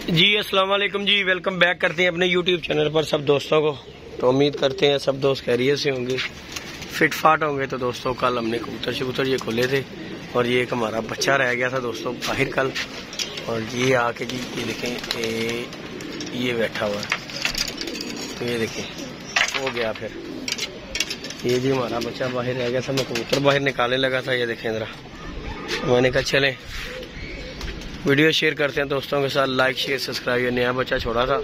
जी अस्सलाम वालेकुम जी, welcome back करते हैं अपने यूट्यूब चैनल पर सब दोस्तों को। तो उम्मीद करते हैं सब दोस्त खैरियत से होंगे, फिट फाट होंगे। तो दोस्तों कल हमने कबूतर ये खोले थे और ये एक हमारा बच्चा रह गया था दोस्तों बाहर कल, और ये आके जी ये देखें ये बैठा हुआ है, ये देखें हो गया। फिर ये जी हमारा बच्चा बाहर रह गया था, मैं कबूतर बाहर निकालने लगा था। ये देखें ज़रा, मैंने कहा चलें वीडियो शेयर करते हैं दोस्तों के साथ, लाइक शेयर सब्सक्राइब। ये नया बच्चा छोड़ा था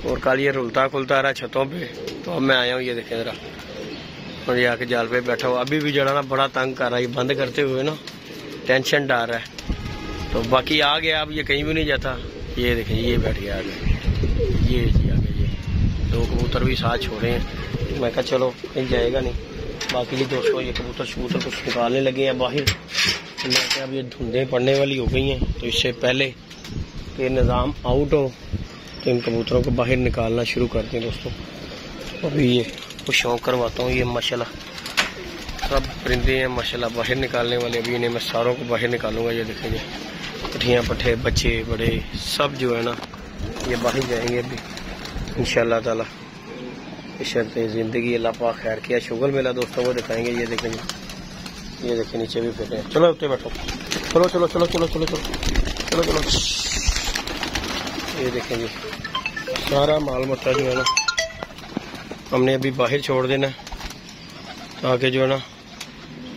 और कल ये रुलता खुलता रहा छतों पे, तो अब मैं आया हूँ। ये देखें ज़रा, और ये आके जाल पे बैठा हुआ। अभी भी जड़ा ना बड़ा तंग कर रहा है, बंद करते हुए ना टेंशन डाल रहा है। तो बाकी आ गया, अब ये कहीं भी नहीं जाता। ये देखें ये बैठ गया आगे, ये जी आगे ये दो कबूतर भी साथ छोड़े हैं। मैं कहा चलो कहीं जाएगा नहीं। बाकी दोस्तों ये कबूतर शबूतर कुछ निकालने लगे हैं बाहर। तो अब ये धुंधें पड़ने वाली हो गई हैं, तो इससे पहले कि निज़ाम आउट हो तो इन कबूतरों को बाहर निकालना शुरू करते हैं दोस्तों। अभी ये कुछ शौक करवाता हूँ। ये माशाल्लाह सब परिंदे हैं माशाल्लाह बाहर निकालने वाले। अभी इन्हें मैं सारों को बाहर निकालूंगा। ये देखेंगे पठियाँ पट्ठे बच्चे बड़े सब जो है ना ये बाहर जाएंगे अभी इंशाअल्लाह ताला। शर्त ज़िंदगी अल्लाह पाक खैर किया। शुगर मेला दोस्तों को दिखाएंगे। ये देखेंगे, ये देखिए नीचे भी फिर हैं। चलो उत्ते बैठो, चलो चलो चलो चलो चलो चलो चलो चलो। ये देखें जी सारा माल मत्ता जो है ना हमने अभी बाहर छोड़ देना ताकि जो है ना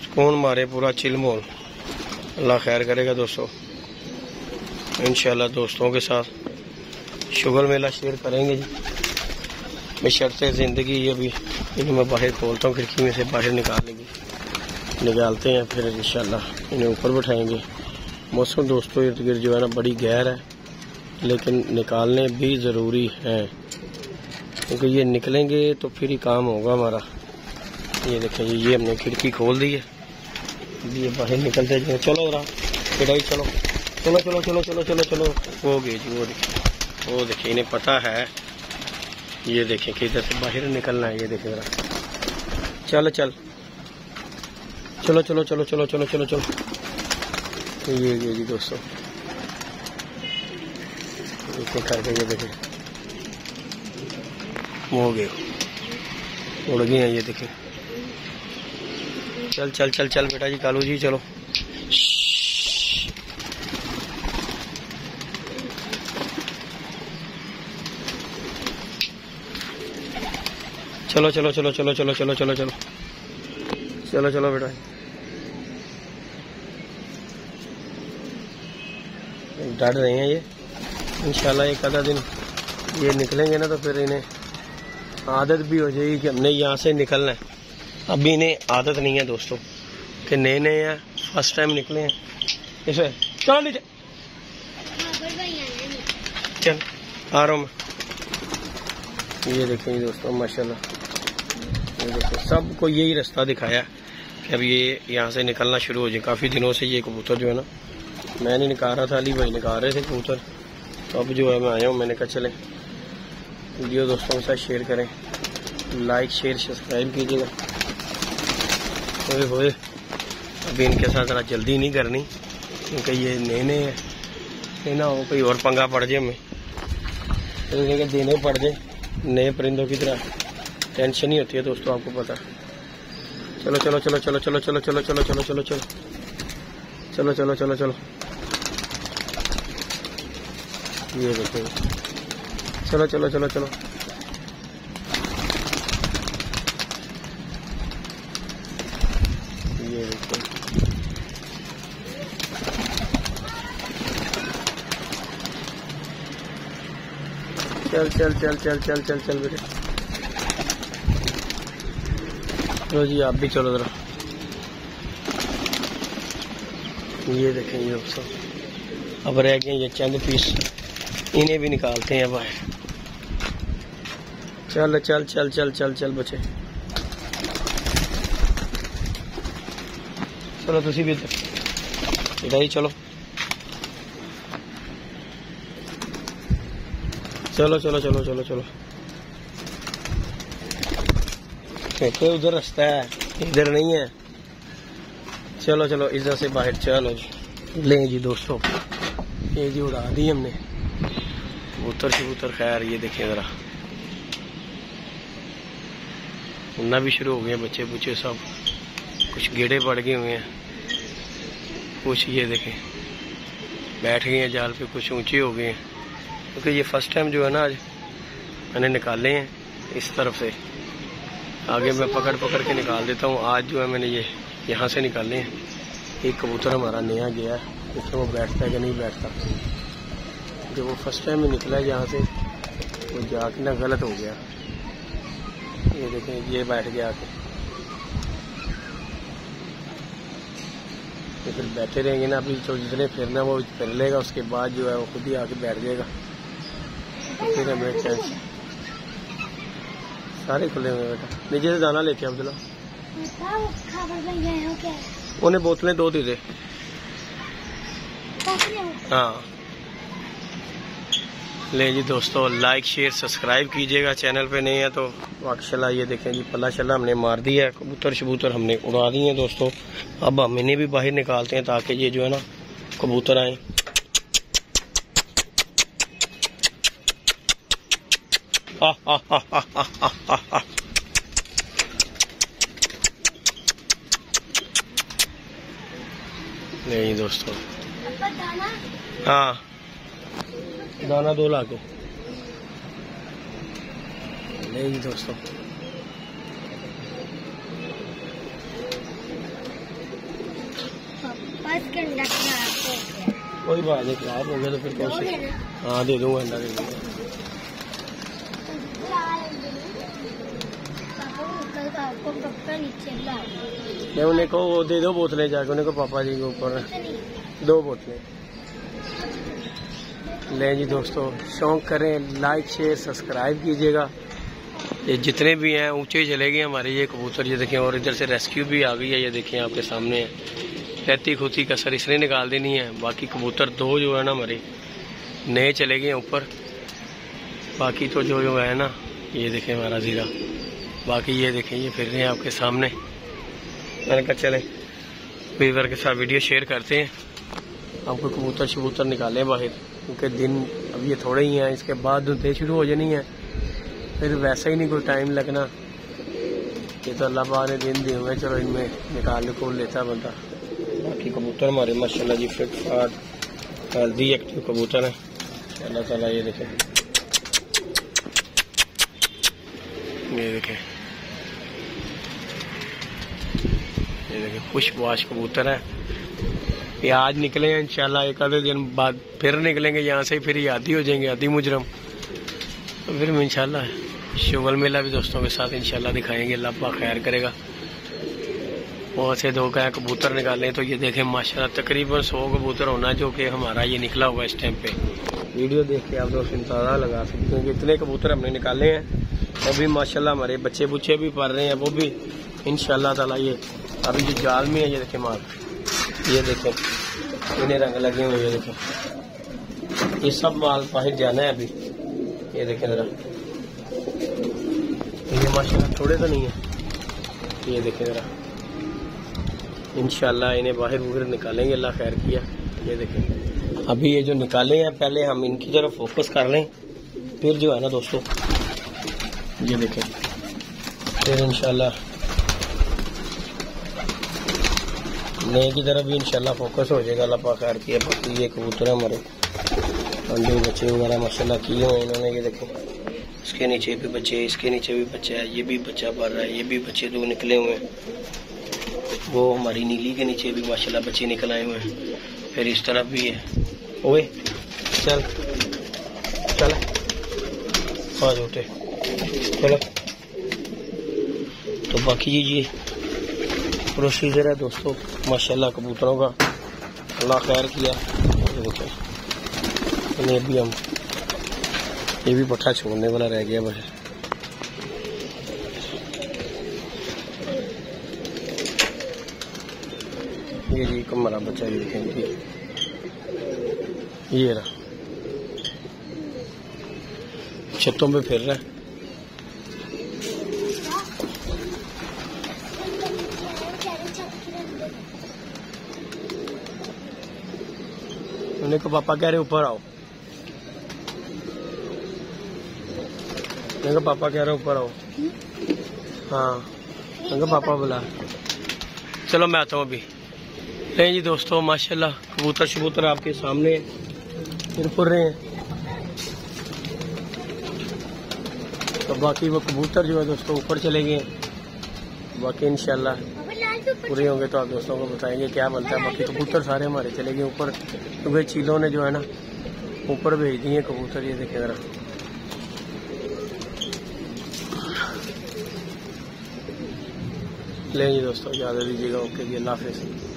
सुकून मारे पूरा चिल माहौल। अल्लाह खैर करेगा दोस्तों। इंशाल्लाह दोस्तों के साथ शुगर मेला शेयर करेंगे जी बशर्ते ज़िंदगी। ये अभी इन्हें मैं बाहर खोलता हूँ, खिड़की में से बाहर निकालते हैं, फिर इंशाल्लाह इन्हें ऊपर बिठाएंगे। मौसम दोस्तों इर्द गिर्द जो है ना बड़ी गहर है, लेकिन निकालने भी ज़रूरी है क्योंकि ये निकलेंगे तो फिर ही काम होगा हमारा। ये देखें ये हमने खिड़की खोल दी है, ये बाहर निकलते जाए। चलो जरा पिटाई, चलो चलो चलो चलो चलो चलो चलो। हो गए जी, वो देखिए इन्हें पता है। ये देखें कि इधर से बाहर निकलना है। ये देखें जरा, चल चल चलो चलो चलो चलो चलो चलो चलो। ये जी दोस्तों इतने करके ये देखें हो गए, उड़ गए हैं। ये देखें चल चल चल चल बेटा जी कालू जी चलो। चलो चलो चलो चलो चलो चलो चलो चलो चलो चलो बेटा। डर रहे हैं ये, इंशाल्लाह एक आधा दिन ये निकलेंगे ना तो फिर इन्हें आदत भी हो जाएगी कि हमने यहाँ से निकलना है। अभी इन्हें आदत नहीं है दोस्तों कि नए नए हैं, फर्स्ट टाइम निकले हैं। इसे चलो नीचे चल आ रहा हूँ मैं। ये देखें दोस्तों माशाल्लाह, ये देखो सबको यही रास्ता दिखाया कि अब ये यहाँ से निकलना शुरू हो जाए। काफ़ी दिनों से ये कबूतर जो है ना मैं नहीं निकाल रहा था, अली भाई निकाल रहे थे कबूतर, तो अब जो है मैं आया हूँ। मैंने कहा चले वीडियो दोस्तों के साथ शेयर करें, लाइक शेयर सब्सक्राइब कीजिएगा। होए अभी इनके साथ ज़रा जल्दी नहीं करनी क्योंकि ये नए नए हैं, ये ना हो कोई और पंगा पड़ जाए हमें, तो देने पड़ जाए। नए परिंदों की तरह टेंशन ही होती है दोस्तों, आपको पता। चलो चलो चलो चलो चलो चलो चलो चलो चलो चलो चलो चलो चलो चलो चलो। ये देखो चलो चलो चलो चलो। ये देखो चल चल चल चल चल चल चल बेटे। चलो जी आप भी चलो जरा। ये देखें ये सब अब रह गए ये चंद पीस, इन्हें भी निकालते हैं बाहर। चल चल चल चल चल चल बच्चे चलो तुसी भी इधर ही चलो चलो चलो चलो चलो चलो। देखो उधर रास्ता है, इधर नहीं है। चलो चलो इधर से बाहर चलो जी। लें जी दोस्तों, ये जी उड़ा दी हमने। कबूतर शबूतर खैर ये देखें जरा उड़ना भी शुरू हो गए हैं, बच्चे बुच्चे सब कुछ गेड़े पड़ गए हुए हैं, कुछ ये देखें बैठ गए हैं जाल पे, कुछ ऊंचे हो गए हैं क्योंकि ये फर्स्ट टाइम जो है ना आज मैंने निकाले हैं इस तरफ से। आगे मैं पकड़ पकड़ के निकाल देता हूँ, आज जो है मैंने ये यहाँ से निकाले हैं। एक कबूतर हमारा नया गया है, देखिए वो बैठता है कि नहीं बैठता, जो वो फर्स्ट टाइम में निकला है यहाँ से वो जाके ना गलत हो गया। ये देखें ये बैठ गया आके, तो फिर बैठे रहेंगे ना, अभी तो जितने फिरना वो फिर लेगा, उसके बाद जो है वो खुद ही आके बैठ जाएगा। फिर हमें चांस सारे खुले हुए बेटा, नीचे से दाना लेके अब्दुल्ला उन्हें बोतलें 2 दे दे। हाँ ले जी दोस्तों, लाइक शेयर सब्सक्राइब कीजिएगा, चैनल पे नहीं है तो माशाल्लाह। ये देखें जी पल्ला शल्ला हमने मार दिया है, कबूतर शबूतर हमने उड़ा दिए हैं दोस्तों। अब हम इन्हें भी बाहर निकालते हैं ताकि ये जो है ना कबूतर आए। नहीं दोस्तों, हाँ दाना 2 ला के नहीं दोस्तों। कोई बात नहीं, खराब हो गया तो फिर कैसे? हाँ दे दूंगा, अंडा दे दूंगा। नहीं उन्हें को वो दे दो बोतलें जाके, उन्हें को पापा जी के ऊपर 2 बोतलें ले जी दोस्तों। शौक करें, लाइक शेयर सब्सक्राइब कीजिएगा। ये जितने भी हैं ऊंचे चले गए हमारे ये कबूतर, ये देखें। और इधर से रेस्क्यू भी आ गई है, ये देखें आपके सामने है। रहती खुती कसर इसने निकाल देनी है। बाकी कबूतर 2 जो है ना हमारे नए चले गए ऊपर, बाकी तो जो है ना ये देखें हमारा जीरा। बाकी ये देखें ये फिर रहे हैं आपके सामने। मैंने कहा चले वीवर के साथ वीडियो शेयर करते हैं, आपको कबूतर शबूतर निकालें बाहर, क्योंकि दिन अब ये थोड़े ही हैं, इसके बाद धुंधे शुरू हो जानी है, फिर वैसा ही नहीं कोई टाइम लगना। ये तो अल्लाह पाक ने दिन दिए हुए, चलो इनमें निकाल को लेता बंदा। बाकी कबूतर हमारे माशाल्लाह जी फिट फाट हेल्दी एक्टिव कबूतर है अल्लाह ताला। ये देखें ये देखें ये देखें खुशबाश कबूतर है। ये आज निकले हैं इंशाल्लाह, एक आधे दिन बाद फिर निकलेंगे यहाँ से, फिर ये आदी हो जाएंगे, आदी मुजरम। तो फिर हम इंशाल्लाह शुगल मेला भी दोस्तों के साथ इंशाल्लाह दिखाएंगे, अल्लाह पाक खैर करेगा। बहुत से 2 का कबूतर निकाले तो ये देखें माशाल्लाह तकरीबन 100 कबूतर होना जो कि हमारा ये निकला हुआ इस टाइम पे। वीडियो देख के आप दोस्त अंदाजा लगा सकते हैं कि इतने कबूतर हमने निकाले हैं। अभी माशाल्लाह हमारे बच्चे बुच्चे भी पढ़ रहे हैं, वो भी इंशाल्लाह ताला। ये अभी जो जाल में है ये देखें माल, ये देखें इन्हें रंग लगे हुए, ये देखें ये सब माल बाहर जाना है अभी। ये देखें जरा, ये माशाल्लाह थोड़े तो नहीं है। ये देखें जरा, इंशाल्लाह इन्हें बाहर बुहर निकालेंगे, अल्लाह खैर किया। ये देखें अभी ये जो निकाले हैं पहले हम इनकी तरफ फोकस कर लें, फिर जो है ना दोस्तों ये देखें फिर इंशाल्लाह नए की तरफ भी इंशाल्लाह फोकस हो जाएगा, अल्लाह पाक खैर किया। बाकी ये कबूतर हमारे अंडे बच्चे वगैरह माशाल्लाह किए हुए इन्होंने। ये देखें इसके नीचे भी बच्चे, इसके नीचे भी बच्चा है, ये भी बच्चा भर रहा है, ये भी बच्चे 2 निकले हुए हैं। वो हमारी नीली के नीचे भी माशाल्लाह बच्चे निकल आए हुए हैं। फिर इस तरफ भी है। ओए चल चल आ उठे चलो। तो बाकी ये प्रोसीजर है दोस्तों माशाल्लाह कबूतरों का, अल्लाह खैर किया। देखो इन्हें भी हम ये भी पट्ठा छोड़ने वाला रह गया बस। ये जी हमारा बच्चा ये देखेंगे, ये रहा छतों पे फिर रहा है। उन्हें को पापा कह रहे ऊपर आओ। मैं पापा कह रहा हूँ ऊपर आओ। हाँ मैं पापा बुला। चलो मैं आता हूँ अभी। नहीं जी दोस्तों माशाल्लाह कबूतर शबूतर आपके सामने फिर रहे हैं। तो बाकी वो कबूतर जो है दोस्तों ऊपर चले गए हैं। बाकी इंशाल्लाह पूरे होंगे तो आप दोस्तों को बताएंगे क्या बनता है। बाकी कबूतर सारे हमारे चले गए ऊपर, क्योंकि चीलों ने जो है ना ऊपर भेज दिए कबूतर। ये देखें जरा, ले जी दोस्तों इजाज़त दीजिएगा। ओके जी, अल्लाह हाफिज़।